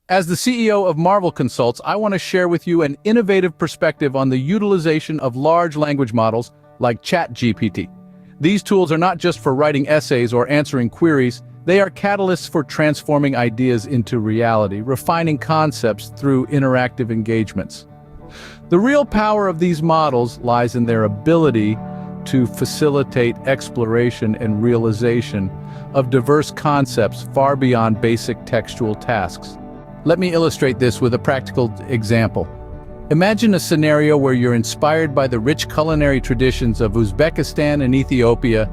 As the CEO of Marvel Consults, I want to share with you an innovative perspective on the utilization of large language models like ChatGPT. These tools are not just for writing essays or answering queries, they are catalysts for transforming ideas into reality, refining concepts through interactive engagements. The real power of these models lies in their ability to facilitate exploration and realization of diverse concepts far beyond basic textual tasks. Let me illustrate this with a practical example. Imagine a scenario where you're inspired by the rich culinary traditions of Uzbekistan and Ethiopia.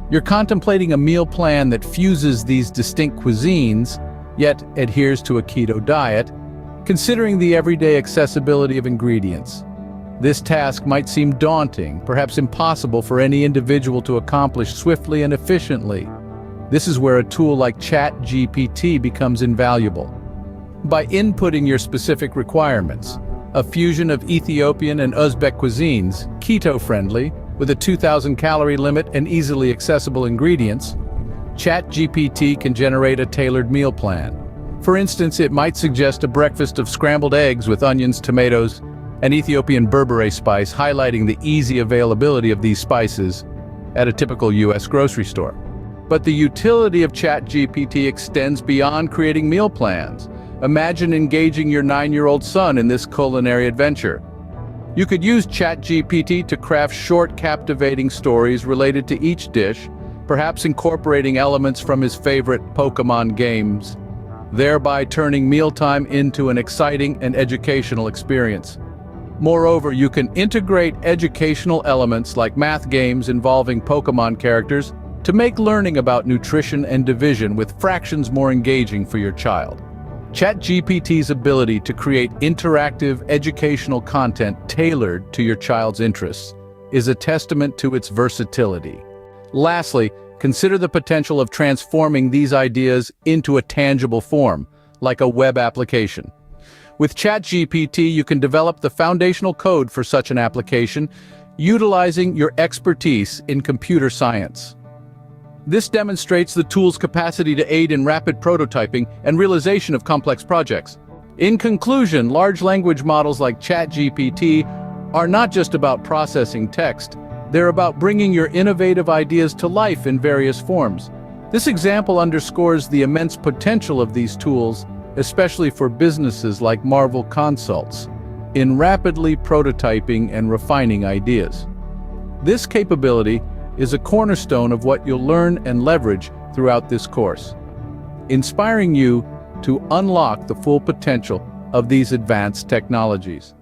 You're contemplating a meal plan that fuses these distinct cuisines, yet adheres to a keto diet, considering the everyday accessibility of ingredients. This task might seem daunting, perhaps impossible for any individual to accomplish swiftly and efficiently. This is where a tool like ChatGPT becomes invaluable. By inputting your specific requirements, a fusion of Ethiopian and Uzbek cuisines, keto-friendly, with a 2,000-calorie limit and easily accessible ingredients, ChatGPT can generate a tailored meal plan. For instance, it might suggest a breakfast of scrambled eggs with onions, tomatoes, and Ethiopian berbere spice, highlighting the easy availability of these spices at a typical US grocery store. But the utility of ChatGPT extends beyond creating meal plans. Imagine engaging your 9-year-old son in this culinary adventure. You could use ChatGPT to craft short, captivating stories related to each dish, perhaps incorporating elements from his favorite Pokemon games, thereby turning mealtime into an exciting and educational experience. Moreover, you can integrate educational elements like math games involving Pokemon characters to make learning about nutrition and division with fractions more engaging for your child. ChatGPT's ability to create interactive educational content tailored to your child's interests is a testament to its versatility. Lastly, consider the potential of transforming these ideas into a tangible form, like a web application. With ChatGPT, you can develop the foundational code for such an application, utilizing your expertise in computer science. This demonstrates the tool's capacity to aid in rapid prototyping and realization of complex projects. In conclusion, large language models like ChatGPT are not just about processing text, they're about bringing your innovative ideas to life in various forms. This example underscores the immense potential of these tools, especially for businesses like Marvel Consults, in rapidly prototyping and refining ideas. This capability is a cornerstone of what you'll learn and leverage throughout this course, inspiring you to unlock the full potential of these advanced technologies.